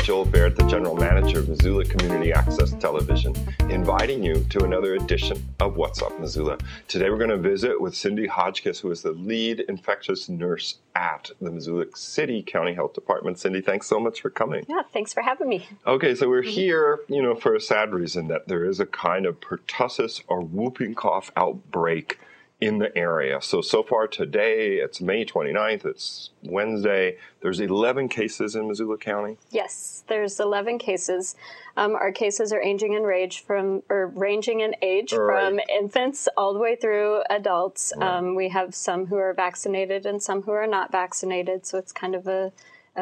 Joel Baird, the General Manager of Missoula Community Access Television, inviting you to another edition of What's Up, Missoula. Today we're going to visit with Cindy Hodgkiss, who is the lead infectious nurse at the Missoula City County Health Department. Cindy, thanks so much for coming. Yeah, thanks for having me. Okay, so we're here, for a sad reason, that there is a kind of pertussis or whooping cough outbreak in the area. So far today, it's May 29th, it's Wednesday, there's 11 cases in Missoula County? Yes, there's 11 cases. Our cases are ranging in age from infants all the way through adults. Right. We have some who are vaccinated and some who are not vaccinated, so it's kind of a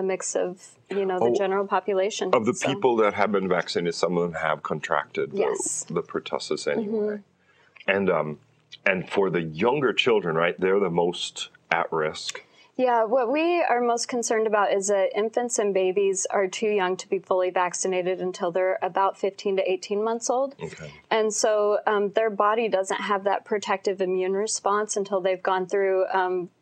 mix of, the general population. Of the people that have been vaccinated, some of them have contracted the pertussis anyway. Mm-hmm. And for the younger children, right, they're the most at risk. Yeah, what we are most concerned about is that infants and babies are too young to be fully vaccinated until they're about 15 to 18 months old. Okay. And so their body doesn't have that protective immune response until they've gone through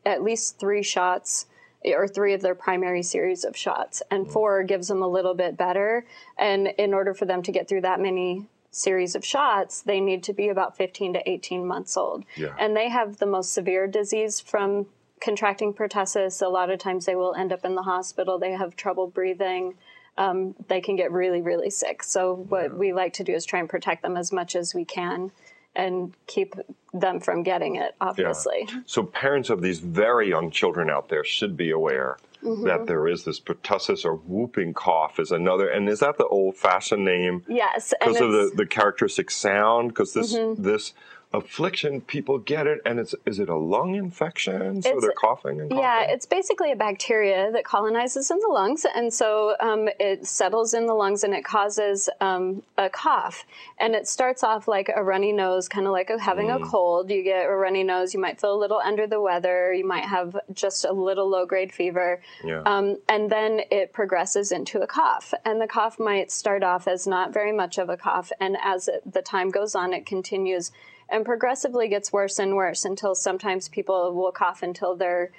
at least 3 shots, or 3 of their primary series of shots. And 4 gives them a little bit better. And in order for them to get through that many series of shots, they need to be about 15 to 18 months old. Yeah. And they have the most severe disease from contracting pertussis. A lot of times they will end up in the hospital. They have trouble breathing. They can get really, really sick. So what we like to do is try and protect them as much as we can and keep them from getting it, obviously. Yeah. So parents of these very young children out there should be aware that there is this pertussis or whooping cough is another. And is that the old-fashioned name? Yes. Because of the characteristic sound? Because this affliction, people get it, and is it a lung infection? So they're coughing and coughing? Yeah, it's basically a bacteria that colonizes in the lungs, and so it settles in the lungs and it causes a cough. And it starts off like a runny nose, kind of like having a cold. You get a runny nose, you might feel a little under the weather, you might have just a little low-grade fever, and then it progresses into a cough. And the cough might start off as not very much of a cough, and as the time goes on, it continues and progressively gets worse and worse until sometimes people will cough until they're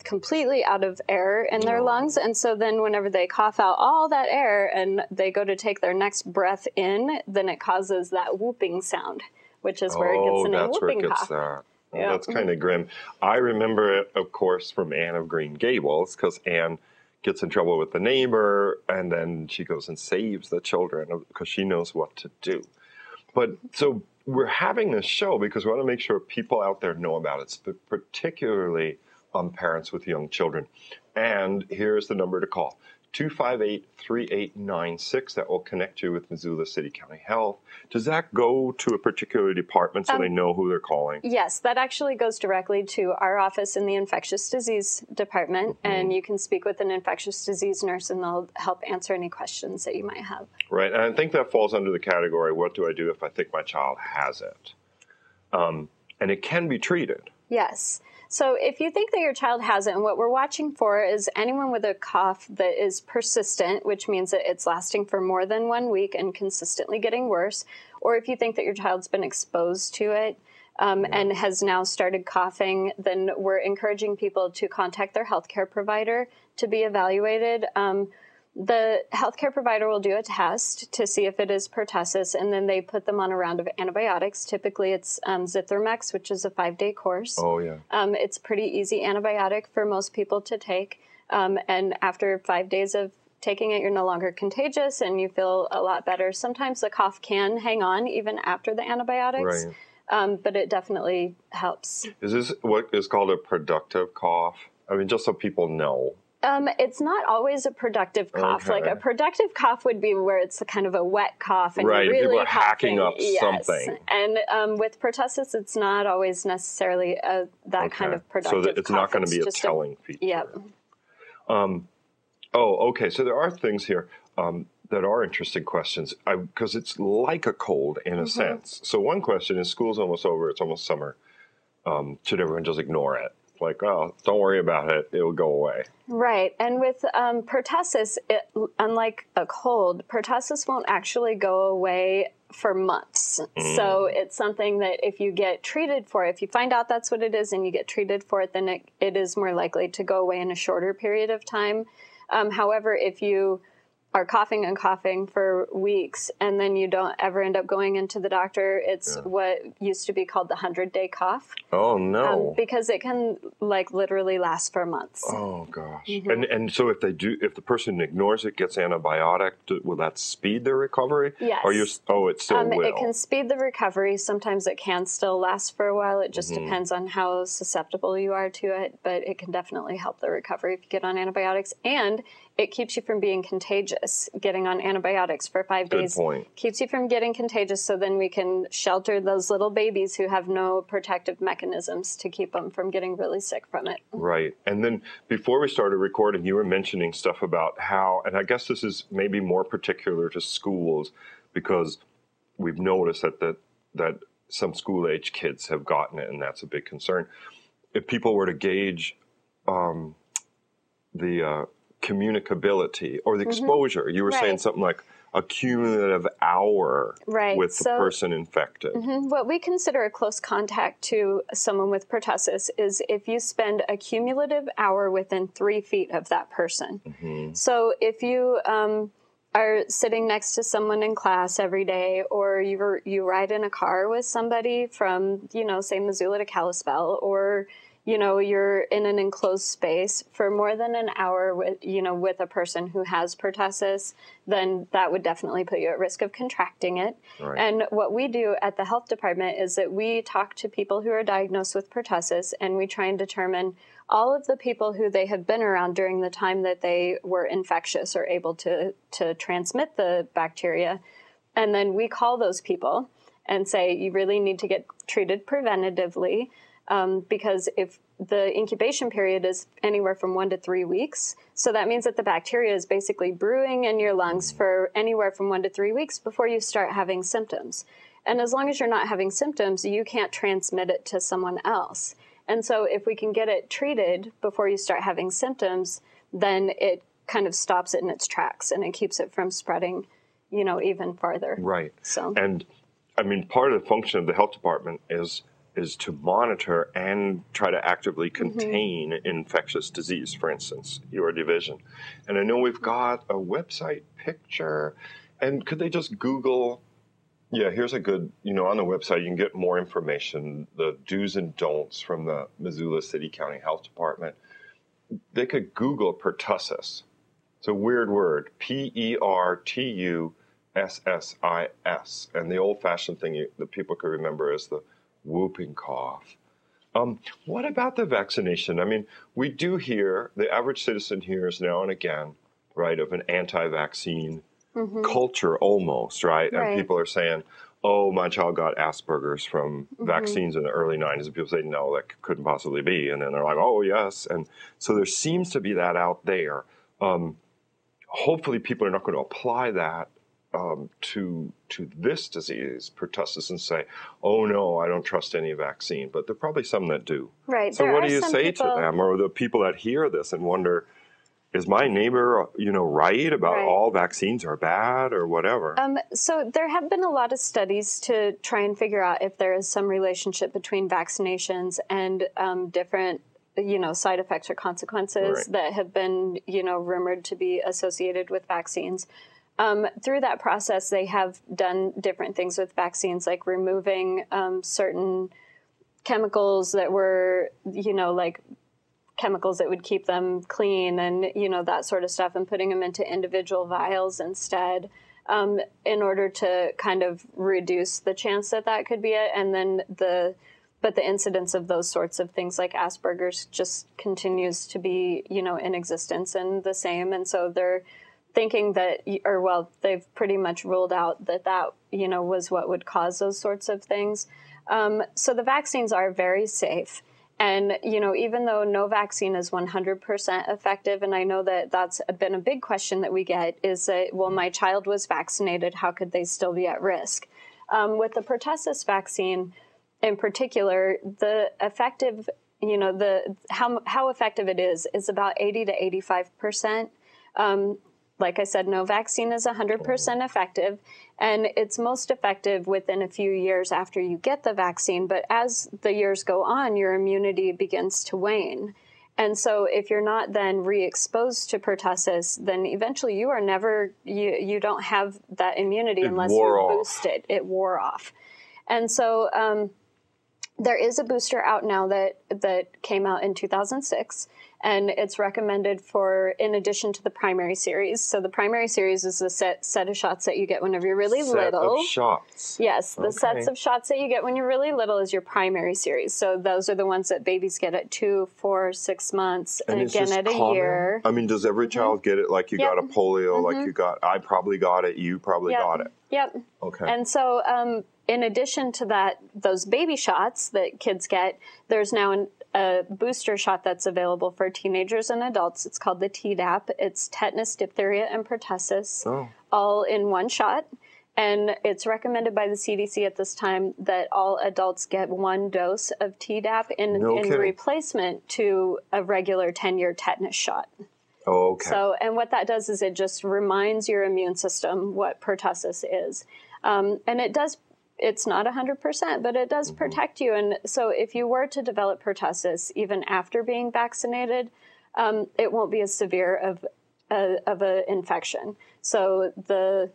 completely out of air in their lungs. And so then whenever they cough out all that air and they go to take their next breath in, then it causes that whooping sound, which is where it gets the name whooping cough. Yeah. That's kind of grim. I remember it, of course, from Anne of Green Gables, because Anne gets in trouble with the neighbor, and then she goes and saves the children because she knows what to do. But so we're having this show because we want to make sure people out there know about it, particularly parents with young children. And here's the number to call, 258-3896. That will connect you with Missoula City County Health. Does that go to a particular department so they know who they're calling? Yes, that actually goes directly to our office in the infectious disease department, and you can speak with an infectious disease nurse and they'll help answer any questions that you might have. Right, and I think that falls under the category, what do I do if I think my child has it? And it can be treated. Yes. So if you think that your child has it, and what we're watching for is anyone with a cough that is persistent, which means that it's lasting for more than 1 week and consistently getting worse, or if you think that your child's been exposed to it and has now started coughing, then we're encouraging people to contact their healthcare provider to be evaluated. The healthcare provider will do a test to see if it is pertussis, and then they put them on a round of antibiotics. Typically, it's Zithromex, which is a 5-day course. Oh, yeah. It's a pretty easy antibiotic for most people to take, and after 5 days of taking it, you're no longer contagious, and you feel a lot better. Sometimes the cough can hang on even after the antibiotics, but it definitely helps. Is this what is called a productive cough? I mean, just so people know. It's not always a productive cough. Okay. Like a productive cough would be where it's a kind of a wet cough and you're really people are coughing. hacking up something. And with pertussis, it's not always necessarily that kind of productive So it's cough. not going to be a telling feature. Yep. Okay. So there are things here that are interesting questions because it's like a cold in a sense. So one question is, school's almost over. It's almost summer. Should everyone just ignore it? Like, oh, don't worry about it. It'll go away. Right. And with pertussis, unlike a cold, pertussis won't actually go away for months. So it's something that if you get treated for, if you find out that's what it is and you get treated for it, then it is more likely to go away in a shorter period of time. However, if you are coughing and coughing for weeks, and then you don't ever end up going into the doctor. It's what used to be called the 100-day cough. Oh, no. Because it can like literally last for months. Oh, gosh. And so if the person ignores it, gets antibiotic, will that speed their recovery? Yes. Or it still will? It can speed the recovery. Sometimes it can still last for a while. It just depends on how susceptible you are to it, but it can definitely help the recovery if you get on antibiotics. And it keeps you from being contagious. Getting on antibiotics for 5 days keeps you from getting contagious, so then we can shelter those little babies who have no protective mechanisms to keep them from getting really sick from it. Right. And then before we started recording, you were mentioning stuff about how, and I guess this is maybe more particular to schools, because we've noticed that some school-age kids have gotten it, and that's a big concern. If people were to gauge the communicability or the exposure, you were saying something like a cumulative hour with the person infected. What we consider a close contact to someone with pertussis is if you spend a cumulative hour within 3 feet of that person. So if you are sitting next to someone in class every day, or you ride in a car with somebody from, say Missoula to Kalispell, or you're in an enclosed space for more than an hour with a person who has pertussis, then that would definitely put you at risk of contracting it. Right. And what we do at the health department is that we talk to people who are diagnosed with pertussis, and we try and determine all of the people who they have been around during the time that they were infectious or able to transmit the bacteria. And then we call those people and say, you really need to get treated preventatively. Because if the incubation period is anywhere from 1 to 3 weeks, so that means that the bacteria is basically brewing in your lungs for anywhere from 1 to 3 weeks before you start having symptoms. And as long as you're not having symptoms, you can't transmit it to someone else. And so if we can get it treated before you start having symptoms, then it kind of stops it in its tracks, and it keeps it from spreading, even farther. Right. So, and I mean, part of the function of the health department is to monitor and try to actively contain infectious disease, for instance, your division. And I know we've got a website picture, and could they just Google, here's a good, on the website you can get more information, the do's and don'ts from the Missoula City County Health Department. They could Google pertussis. It's a weird word, Pertussis. And the old-fashioned thing that people could remember is the whooping cough. What about the vaccination? I mean, we do hear, the average citizen hears now and again, right, of an anti-vaccine culture almost, right? And people are saying, oh, my child got Asperger's from vaccines in the early 90s. And people say, no, that couldn't possibly be. And then they're like, oh, yes. And so there seems to be that out there. Hopefully people are not going to apply that to this disease, pertussis, and say, oh, no, I don't trust any vaccine. But there are probably some that do. Right. So what do you say to them, or the people that hear this and wonder, is my neighbor, right about all vaccines are bad or whatever? So there have been a lot of studies to try and figure out if there is some relationship between vaccinations and different side effects or consequences that have been, rumored to be associated with vaccines. Through that process, they have done different things with vaccines, like removing certain chemicals that were, like chemicals that would keep them clean and, that sort of stuff, and putting them into individual vials instead in order to kind of reduce the chance that could be it. And then the incidence of those sorts of things like Asperger's just continues to be, in existence and the same. And so they're thinking that, they've pretty much ruled out that was what would cause those sorts of things. So the vaccines are very safe. And, even though no vaccine is 100% effective, and I know that that's been a big question that we get, is that, well, my child was vaccinated, how could they still be at risk? With the pertussis vaccine in particular, the effective, how effective it is about 80 to 85%. Like I said, no vaccine is 100% effective, and it's most effective within a few years after you get the vaccine. But as the years go on, your immunity begins to wane. And so if you're not then re-exposed to pertussis, then eventually you are never, you don't have that immunity unless you boost it. It wore off. And so there is a booster out now that came out in 2006, and it's recommended for, in addition to the primary series. So the primary series is a set of shots that you get whenever you're really little. Set of shots. Yes, the sets of shots that you get when you're really little is your primary series. So those are the ones that babies get at 2, 4, 6 months, and again at a year. I mean, does every child get it? Like you got a polio, like you got, I probably got it, you probably got it. Yep. Okay. And so in addition to that, those baby shots that kids get, there's now a booster shot that's available for teenagers and adults. It's called the Tdap. It's tetanus, diphtheria, and pertussis, all in one shot. And it's recommended by the CDC at this time that all adults get 1 dose of Tdap in replacement to a regular 10-year tetanus shot. Oh, okay. So, and what that does is it just reminds your immune system what pertussis is. And it does, it's not 100%, but it does protect you. And so if you were to develop pertussis, even after being vaccinated, it won't be as severe of an infection. So the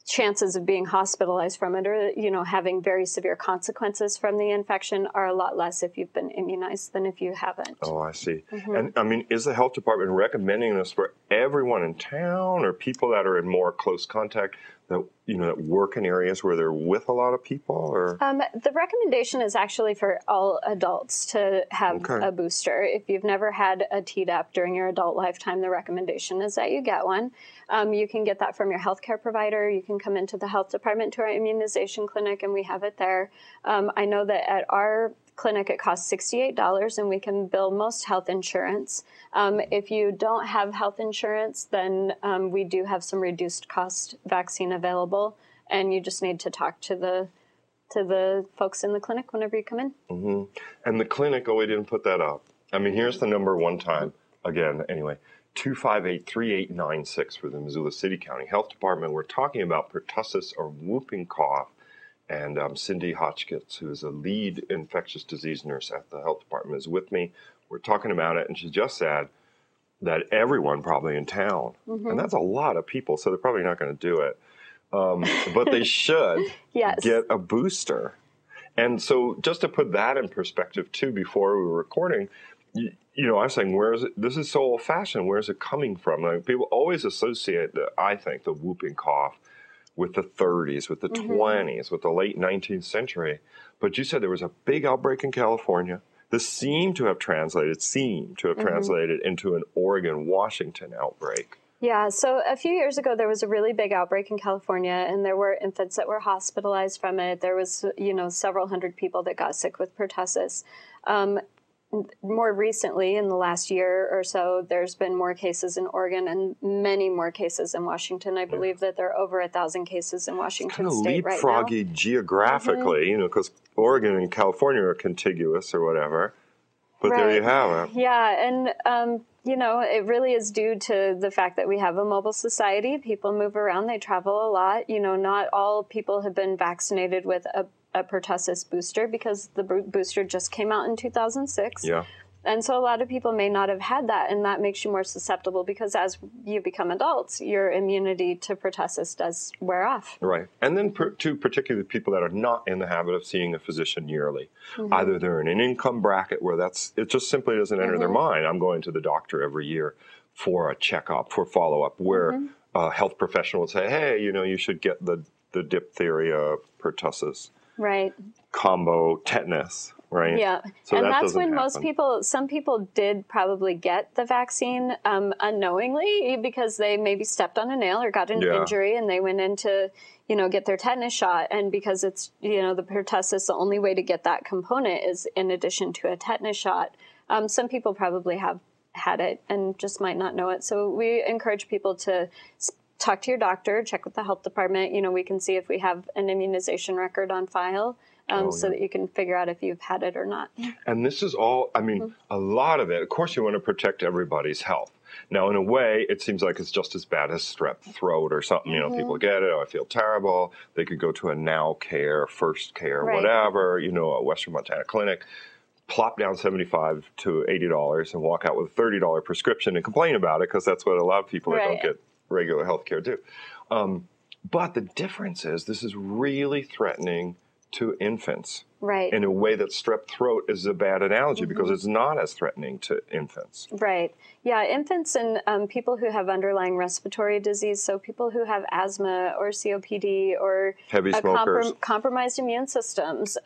chances of being hospitalized from it or, you know, having very severe consequences from the infection are a lot less if you've been immunized than if you haven't. Oh, I see. And I mean, is the health department recommending this for everyone in town or people that are in more close contact that, you know, that work in areas where they're with a lot of people? Or the recommendation is actually for all adults to have a booster. If you've never had a Tdap during your adult lifetime, the recommendation is that you get one. You can get that from your healthcare provider. You can come into the health department to our immunization clinic, and we have it there. I know that at our clinic it costs $68, and we can bill most health insurance. If you don't have health insurance, then we do have some reduced cost vaccine available, and you just need to talk to the folks in the clinic whenever you come in. And the clinic, we didn't put that up. I mean, here's the number one time. Again, anyway, 258-3896 for the Missoula City County Health Department. We're talking about pertussis or whooping cough. And Cindy Hotchkiss, who is a lead infectious disease nurse at the health department, is with me. We're talking about it, and she just said that everyone probably in town, and that's a lot of people, so they're probably not going to do it, but they should get a booster. And so just to put that in perspective, too, before we were recording, you know, I was saying, where is it? This is so old-fashioned. Where is it coming from? Like, people always associate, I think, the whooping cough with the 30s, with the 20s, with the late 19th century. But you said there was a big outbreak in California. This seemed to have translated into an Oregon, Washington outbreak. Yeah, so a few years ago, there was a really big outbreak in California, and there were infants that were hospitalized from it. There was, you know, several hundred people that got sick with pertussis. More recently, in the last year or so, there's been more cases in Oregon and many more cases in Washington. I believe that there are over 1,000 cases in Washington State right now. Kind of leapfroggy geographically, you know, because Oregon and California are contiguous or whatever. But there you have it. Yeah, and you know, it really is due to the fact that we have a mobile society. People move around, they travel a lot. You know, not all people have been vaccinated with a pertussis booster because the booster just came out in 2006. Yeah. And so a lot of people may not have had that, and that makes you more susceptible because as you become adults, your immunity to pertussis does wear off. Right. And then to particularly people that are not in the habit of seeing a physician yearly. Either they're in an income bracket where it just simply doesn't enter their mind. I'm going to the doctor every year for a checkup, for follow-up, where a health professional would say, hey, you know, you should get the diphtheria, pertussis. Right. Combo tetanus, right? Yeah. So and that's when some people did probably get the vaccine unknowingly because they maybe stepped on a nail or got an injury and they went in to, you know, get their tetanus shot. And because it's, you know, the pertussis, the only way to get that component is in addition to a tetanus shot. Some people probably have had it and just might not know it. So we encourage people to talk to your doctor, check with the health department. You know, we can see if we have an immunization record on file so that you can figure out if you've had it or not. And this is all, I mean, a lot of it, of course you want to protect everybody's health. Now, in a way, it seems like it's just as bad as strep throat or something. You know, people get it, oh, I feel terrible. They could go to a Now Care, First Care, whatever, you know, a Western Montana clinic. plop down $75 to $80 and walk out with a $30 prescription and complain about it, because that's what a lot of people that don't get regular health care do. But the difference is this is really threatening to infants. Right. In a way that strep throat is a bad analogy, because it's not as threatening to infants. Right. Yeah, infants and people who have underlying respiratory disease, so people who have asthma or COPD or heavy smokers, compromised immune systems,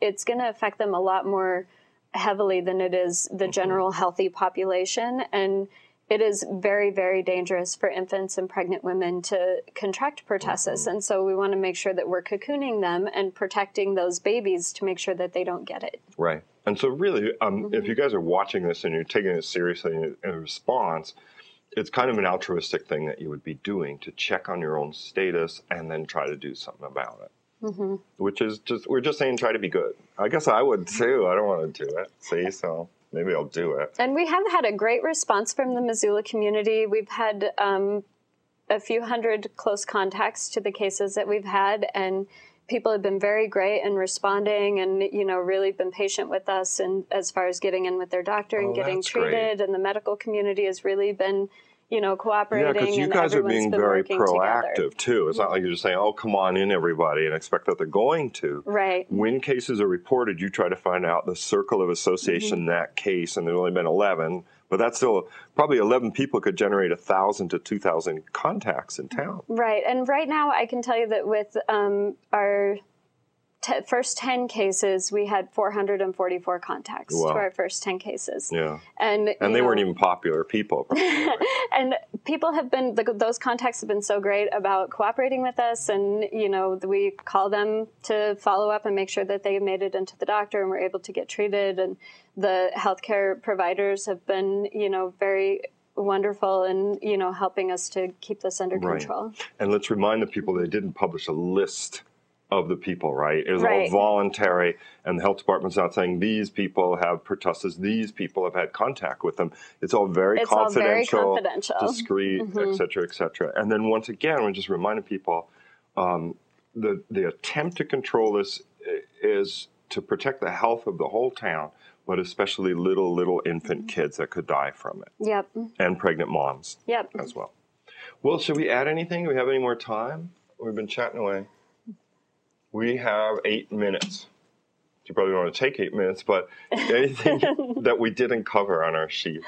it's going to affect them a lot more heavily than it is the general healthy population. And it is very, very dangerous for infants and pregnant women to contract pertussis. And so we want to make sure that we're cocooning them and protecting those babies to make sure that they don't get it. Right. And so really, if you guys are watching this and you're taking it seriously in response, it's kind of an altruistic thing that you would be doing to check on your own status and then try to do something about it. Which is we're just saying try to be good. I guess I would too. I don't want to do it. See, so maybe I'll do it. And we have had a great response from the Missoula community. We've had a few hundred close contacts to the cases that we've had, and people have been very great in responding and, really been patient with us, and as far as getting in with their doctor and getting treated. Great. And the medical community has really been cooperating. Yeah, because you guys are being very proactive, too. It's not like you're just saying, oh, come on in, everybody, and expect that they're going to. Right. When cases are reported, you try to find out the circle of association in that case, and there's only been 11, but that's still probably 11 people could generate 1,000 to 2,000 contacts in town. Right. And right now, I can tell you that with our first 10 cases, we had 444 contacts to our first 10 cases. Yeah. And they weren't even popular people. Probably, right? And people have been, those contacts have been so great about cooperating with us. And, we call them to follow up and make sure that they made it into the doctor and were able to get treated. And the healthcare providers have been, very wonderful in, helping us to keep this under control. And let's remind the people they didn't publish a list of the people, right? It was all voluntary, and the health department's not saying these people have pertussis, these people have had contact with them. It's all very confidential, discreet, et cetera, et cetera. And then once again, we're just reminding people, the attempt to control this is to protect the health of the whole town, but especially little infant kids that could die from it. Yep. And pregnant moms as well. Well, should we add anything? Do we have any more time? We've been chatting away. We have 8 minutes. You probably don't want to take 8 minutes, but anything that we didn't cover on our sheets?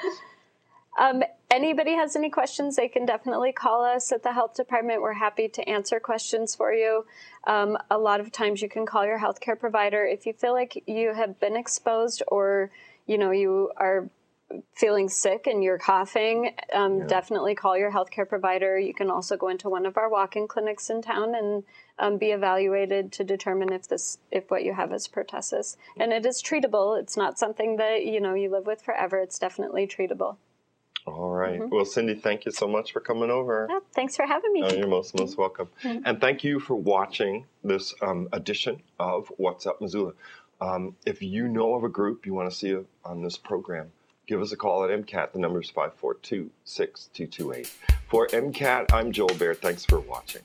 Anybody has any questions, they can definitely call us at the health department. We're happy to answer questions for you. A lot of times you can call your healthcare provider. If you feel like you have been exposed or, you are feeling sick and you're coughing, definitely call your healthcare provider. You can also go into one of our walk-in clinics in town and be evaluated to determine if what you have is pertussis. And it is treatable. It's not something that, you live with forever. It's definitely treatable. All right. Well, Cindy, thank you so much for coming over. Yeah, thanks for having me. Oh, you're most welcome. And thank you for watching this edition of What's Up Missoula. If you know of a group you want to see on this program, give us a call at MCAT. The number is 542-6228. For MCAT, I'm Joel Baird. Thanks for watching.